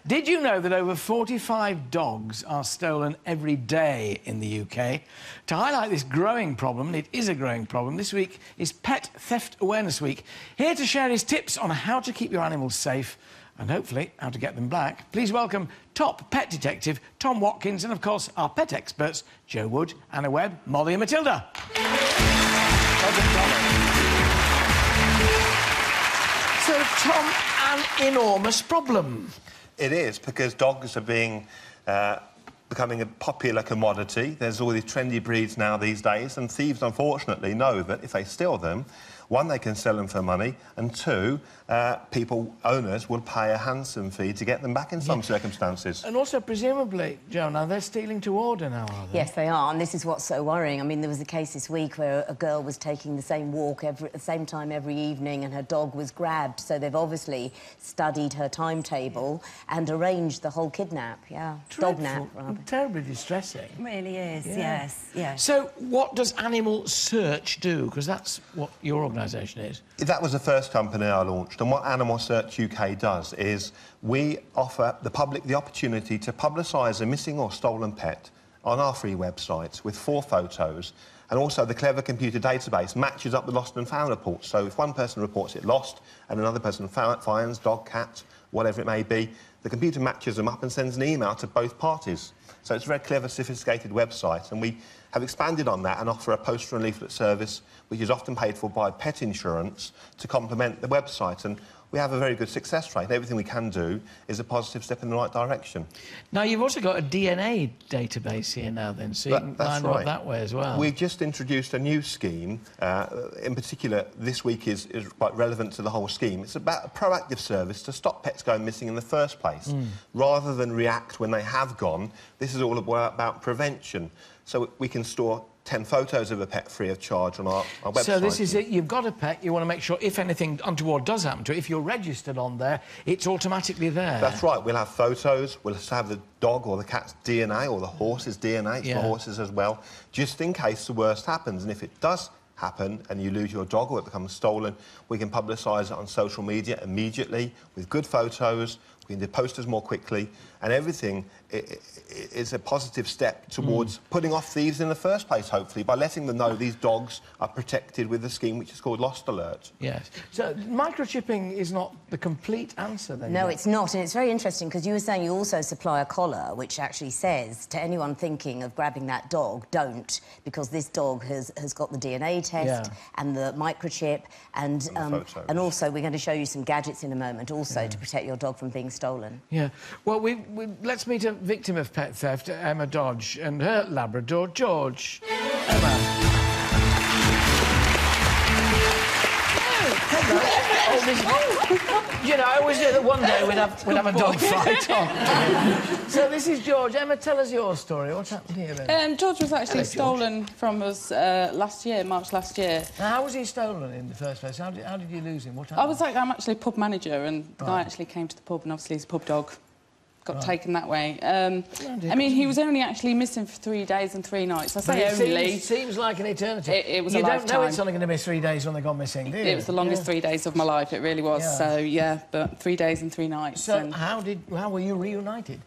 Did you know that over 45 dogs are stolen every day in the UK? To highlight this growing problem, and it is a growing problem, this week is Pet Theft Awareness Week. Here to share his tips on how to keep your animals safe and hopefully how to get them back, please welcome top pet detective Tom Watkins and, of course, our pet experts Joe Wood, Anna Webb, Molly and Matilda. So, Tom, an enormous problem. It is, because dogs are becoming a popular commodity. There's all these trendy breeds now these days, and thieves, unfortunately, know that if they steal them, one, they can sell them for money, and two, owners will pay a handsome fee to get them back in some circumstances. And also, presumably, Joe, now they're stealing to order now, are they? Yes, they are, and this is what's so worrying. I mean, there was a case this week where a girl was taking the same walk at the same time every evening and her dog was grabbed, so they've obviously studied her timetable and arranged the whole kidnap, Dreadful. Dog nap, rather. Terribly distressing. It really is, yes. So, what does Animal Search do? Because that's what your organisation is. That was the first company I launched, and what Animal Search UK does is we offer the public the opportunity to publicise a missing or stolen pet on our free website with 4 photos, and also the clever computer database matches up the lost and found reports. So if one person reports it lost and another person finds dog, cat, whatever it may be, the computer matches them up and sends an email to both parties. So it's a very clever, sophisticated website, and we have expanded on that and offer a poster and leaflet service which is often paid for by pet insurance to complement the website. And we have a very good success rate. Everything we can do is a positive step in the right direction. Now, you've also got a DNA database here now, then, so you can find out that way as well. We've just introduced a new scheme. In particular, this week is quite relevant to the whole scheme. It's about a proactive service to stop pets going missing in the first place. Rather than react when they have gone, this is all about prevention. So we can store 10 photos of a pet free of charge on our website. So this is it. You've got a pet. You want to make sure if anything untoward does happen to it, if you're registered on there, it's automatically there. That's right. We'll have photos. We'll have the dog or the cat's DNA or the horse's DNA. It's for horses as well, just in case the worst happens. And if it does happen and you lose your dog or it becomes stolen, we can publicise it on social media immediately with good photos. We can do posters more quickly, and everything is a positive step towards putting off thieves in the first place, hopefully, by letting them know these dogs are protected with a scheme which is called Lost Alert. Yes. So microchipping is not the complete answer, then? No, it's not, and it's very interesting, because you were saying you also supply a collar which actually says to anyone thinking of grabbing that dog, don't, because this dog has got the DNA test and the microchip, and also we're going to show you some gadgets in a moment, also to protect your dog from being stolen. Yeah. Well, let's meet a victim of pet theft, Emma Dodge, and her Labrador, George. Emma. You know, I always knew that one day we'd have a dog fight on. So this is George. Emma, tell us your story. What's happened here, then? George was actually stolen from us last year, March last year. Now, how was he stolen in the first place? How did you lose him? What happened? I'm actually pub manager, and the guy actually came to the pub, and obviously he's a pub dog. Got taken that way. I mean, he was only actually missing for 3 days and 3 nights. I say only. Seems like an eternity. It was a lifetime. You don't know it's only going to be 3 days when they gone missing, do you? It was the longest 3 days of my life, it really was. So, yeah, but 3 days and 3 nights. So how were you reunited?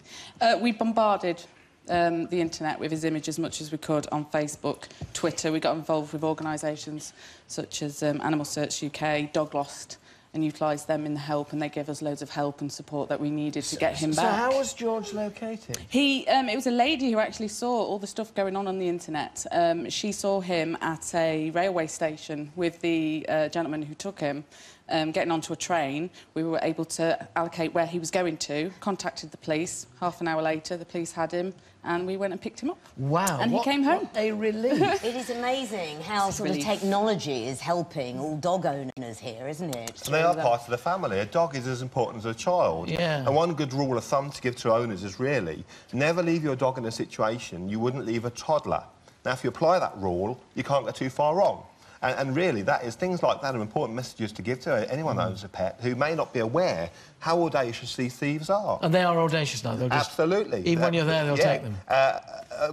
We bombarded the internet with his image as much as we could on Facebook, Twitter. We got involved with organisations such as Animal Search UK, Dog Lost, and utilised them in the help, and they gave us loads of help and support that we needed to get him back. So how was George located? It was a lady who actually saw all the stuff going on the internet. She saw him at a railway station with the gentleman who took him, getting onto a train. We were able to allocate where he was going to, contacted the police. Half an hour later, the police had him, and we went and picked him up. Wow. And he came home. What a relief. It is amazing how sort of technology is helping all dog owners here, isn't it? And they are part of the family. A dog is as important as a child. Yeah. And one good rule of thumb to give to owners is really never leave your dog in a situation you wouldn't leave a toddler. Now, if you apply that rule, you can't go too far wrong. And really, things like that are important messages to give to anyone who owns a pet who may not be aware how audacious these thieves are. And they are audacious now. They'll just, absolutely. Even when you're there, they'll take them.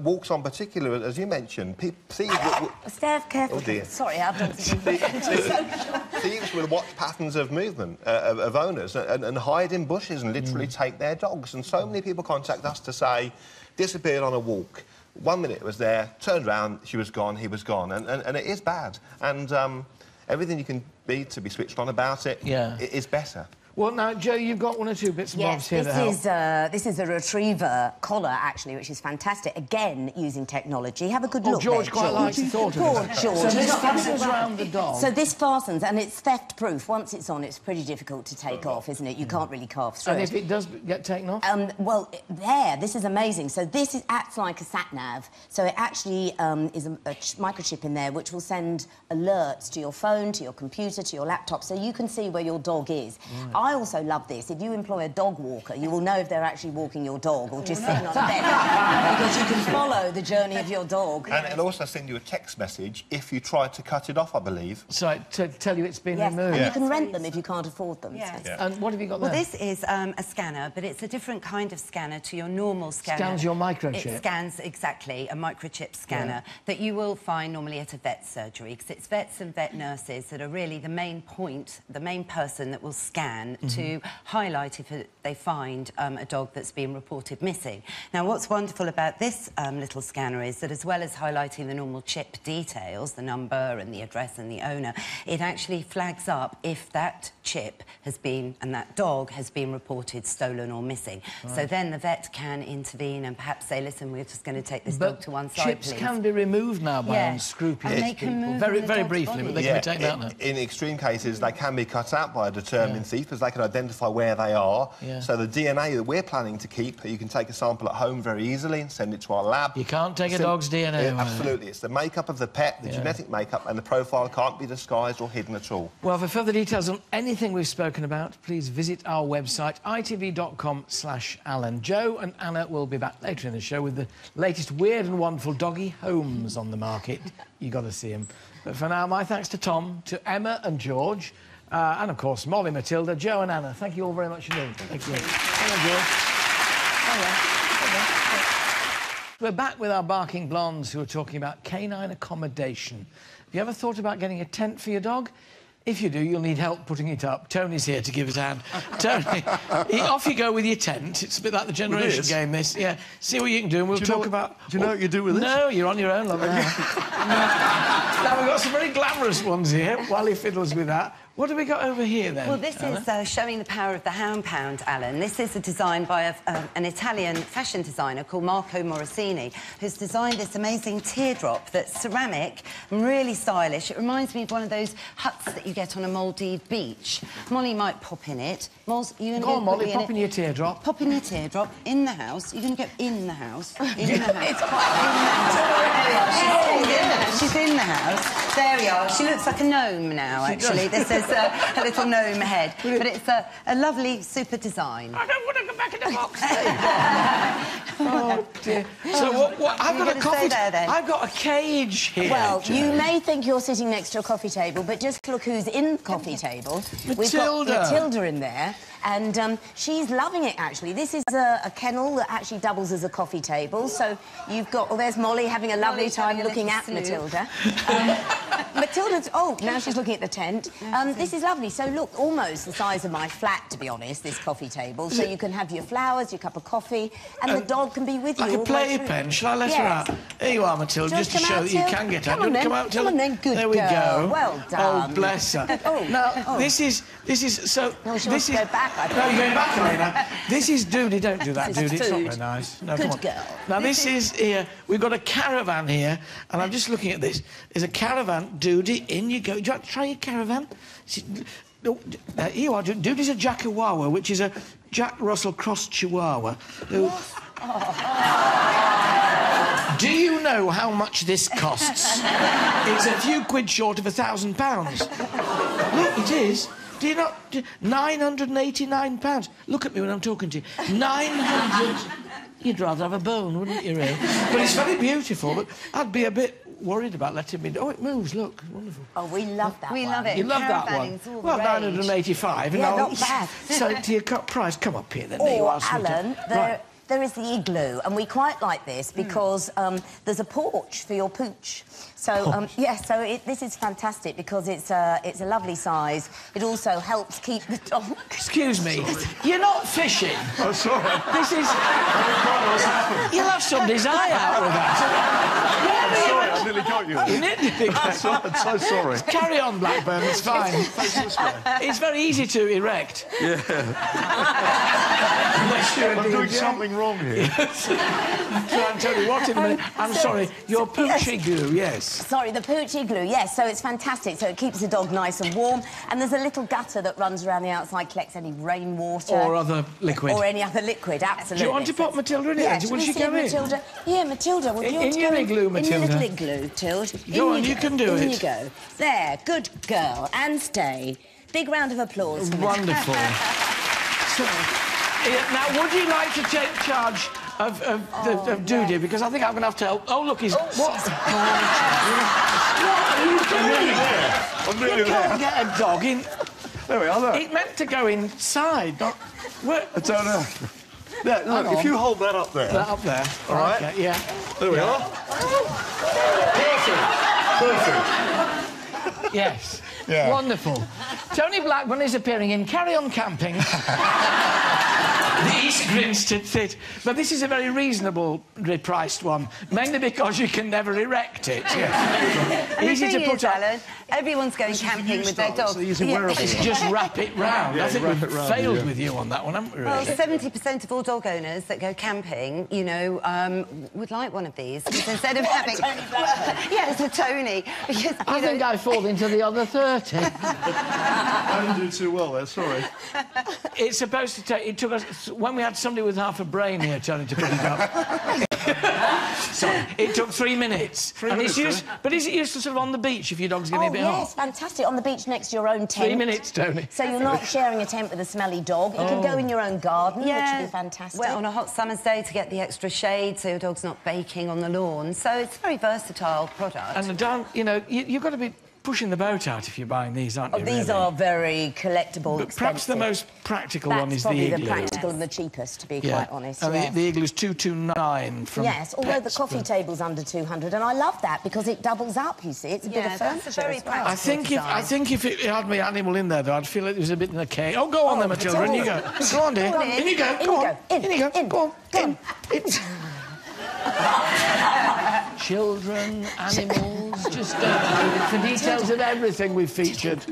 Walks on particular, as you mentioned, thieves... Steph, careful. Oh, dear. Sorry, I've done something. thieves will watch patterns of movement of owners and hide in bushes and literally take their dogs. And so many people contact us to say, disappeared on a walk. 1 minute it was there, turned around, she was gone, he was gone. And it is bad. And everything you can be to be switched on about it, it is better. Well, now, Jo, you've got one or two bits and bobs here to help. This is a retriever collar, actually, which is fantastic. Again, using technology. Have a good look. George quite likes the thought of Poor it. George. So this fastens around the dog. So this fastens, and it's theft-proof. Once it's on, it's pretty difficult to take off, isn't it? You can't really carve through And it. if it does get taken off? Well, this is amazing. So this acts like a sat-nav. So it actually is a microchip in there which will send alerts to your phone, to your computer, to your laptop, so you can see where your dog is. Right. I also love this. If you employ a dog walker, you will know if they're actually walking your dog or just sitting on a bed, because you can follow the journey of your dog. And it'll also send you a text message if you try to cut it off, I believe. So to tell you it's been removed. And you can rent them if you can't afford them. Yes. So. And what have you got there? Well, this is a scanner, but it's a different kind of scanner to your normal scanner. Scans your microchip. It scans, exactly, a microchip scanner that you will find normally at a vet surgery, because it's vets and vet nurses that are really the main point, the main person that will scan to highlight if they find a dog that's been reported missing. Now, what's wonderful about this little scanner is that, as well as highlighting the normal chip details, the number and the address and the owner, it actually flags up if that chip has been, and that dog has been reported stolen or missing. Right. So then the vet can intervene and perhaps say, listen, we're just going to take this dog to one side, chips please. can be removed now by unscrupulous and they can people. move Very briefly, but they can be taken out now. In extreme cases, they can be cut out by a determined thief, as they can identify where they are. So the DNA that we're planning to keep, you can take a sample at home very easily and send it to our lab. You can't take a dog's DNA away. Absolutely. It's the makeup of the pet, the genetic makeup, and the profile can't be disguised or hidden at all. Well, for further details on anything we've spoken about, please visit our website, itv.com/Alan. Jo and Anna will be back later in the show with the latest weird and wonderful doggy homes on the market. You've got to see them. But for now, my thanks to Tom, to Emma and George, and, of course, Molly, Matilda, Jo and Anna. Thank you all very much indeed. Thank you. Hello, George. We're back with our barking blondes who are talking about canine accommodation. Have you ever thought about getting a tent for your dog? If you do, you'll need help putting it up. Tony's here to give us a hand. Tony, off you go with your tent. It's a bit like the generation game, this. Yeah, see what you can do, and we'll talk about... Do you know what you do with this? No, you're on your own, love. Now, we've got some very glamorous ones here, while he fiddles with that. What have we got over here, then? Well, this is showing the power of the hound pound, Alan. This is a design by an Italian fashion designer called Marco Morosini, who's designed this amazing teardrop that's ceramic and really stylish. It reminds me of one of those huts that you get on a Maldive beach. Molly might pop in it. Moz, you're going to go on, Molly, pop in your teardrop. Pop in your teardrop in the house. You're going to go in the house. In the house. It's quite... She's in the house. There we are. She looks like a gnome now, actually. This is a little gnome head. But it's a lovely, super design. I don't want to go back in the box. Oh, dear. So what I've got a coffee... I've got a cage here. Well, you may think you're sitting next to a coffee table, but just look who's in the coffee table. Matilda. We've got Matilda in there, and she's loving it, actually. This is a kennel that actually doubles as a coffee table, so you've got... Well, there's Molly having a lovely time looking at Matilda. Matilda's... Oh, now she's looking at the tent. This is lovely. So, look, almost the size of my flat, to be honest, this coffee table. So you can have your flowers, your cup of coffee, and the dog can be with you. Like a playpen. Shall I let her out? Here you are, Matilda, just to show that you can get out. Come on, then. Good There we go. Well done. Oh, bless her. Now, this is so... No, she wants to go back, I think. No, you're going back, Elena. This is Doody. Don't do that, Doody. It's not food. very nice. No, Good come on. girl. Now, this is here. We've got a caravan here, and I'm just looking at this. There's a caravan. Doody, in you go. Do you want to try your caravan? No, here you are. Doody's a Jackawawa, which is a Jack Russell cross Chihuahua. Do you know how much this costs? It's a few quid short of £1,000. Look, it is. Do you not... £989. Look at me when I'm talking to you. 900... You'd rather have a bone, wouldn't you, really? But it's very beautiful, but I'd be a bit worried about letting me... Oh, it moves, look. Wonderful. Oh, we love that We one. love it. You love that one? Well, 985. Yeah, not bad. So, to your price, come up here, then. Or, there you are, Alan, right. there is the igloo, and we quite like this because there's a porch for your pooch. So, this is fantastic because it's a lovely size. It also helps keep the dog... Excuse me, you're not fishing. Oh, sorry. This is... You'll have somebody's eye out with that. I'm sorry, I nearly got you. You nearly got I'm so sorry. Carry on, Blackburn, it's fine. It's very easy to erect. Yeah. I'm doing something wrong here. Try and tell you what in a minute. I'm sorry, your pooch igloo, yes. Sorry, the pooch igloo, yes. So it's fantastic. So it keeps the dog nice and warm. And there's a little gutter that runs around the outside, collects any rainwater. Or other liquid. Or any other liquid, absolutely. Do you want to put Matilda in yeah, here? Will she go in? Matilda? Yeah, Matilda, would you want to your go igloo, Matilda? In your little igloo, Tilda. Go on, you can do it. In you go. There, good girl. And stay. Big round of applause for Wonderful. So, now, would you like to take charge of Doody? Because I think I'm going to have to help. Oh, look, he's... What are you doing? I'm really You can't get a dog in... There we are, look. It meant to go inside, not... Where... I don't know. Yeah, look, if you hold that up there... That up there. All right. Okay, yeah. There we are. Perfect. Yes. Yeah. Wonderful. Tony Blackburn is appearing in Carry On Camping. The East Grinstead Fit. But this is a very reasonably priced one, mainly because you can never erect it. And Easy to put up. Alan, everyone's going camping with their dog. It's just wrap it round. I think we've failed with you on that one, haven't we, really? Well, 70% of all dog owners that go camping, you know, would like one of these. Because instead of having... yeah, it's a Tony. Because, I think I fall into the other 30. I didn't do too well there, sorry. It's supposed to take... It took us... When we had somebody with half a brain here trying to put it up... Sorry, it took 3 minutes. 3 minutes, But is it used to sort of on the beach if your dog's getting a bit hot? Yes, fantastic. On the beach next to your own tent. 3 minutes, Tony. So you're not sharing a tent with a smelly dog. You can go in your own garden, which would be fantastic. Well, on a hot summer's day to get the extra shade so your dog's not baking on the lawn. So it's a very versatile product. And you know, you've got to be pushing the boat out if you're buying these, aren't you? These really? are very collectible, but perhaps the most practical one is the igloo. That's probably the practical and the cheapest, to be quite honest. And the igloo's $229 from... Yes, although the coffee table's under 200, and I love that because it doubles up, you see. It's a bit of furniture that's a very as well. I think if it had my animal in there, though, I'd feel like there was a bit in the cake. Oh, go on then, Matilda, in you go. Go on, dear. In you go. Go on. In you go. Go on. In. Children, animals, just for details of everything we've featured.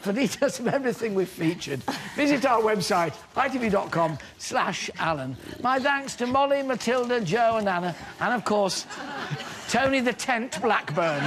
For details of everything we've featured, visit our website, itv.com/Alan. My thanks to Molly, Matilda, Joe and Anna, and, of course, Tony the Tent Blackburn.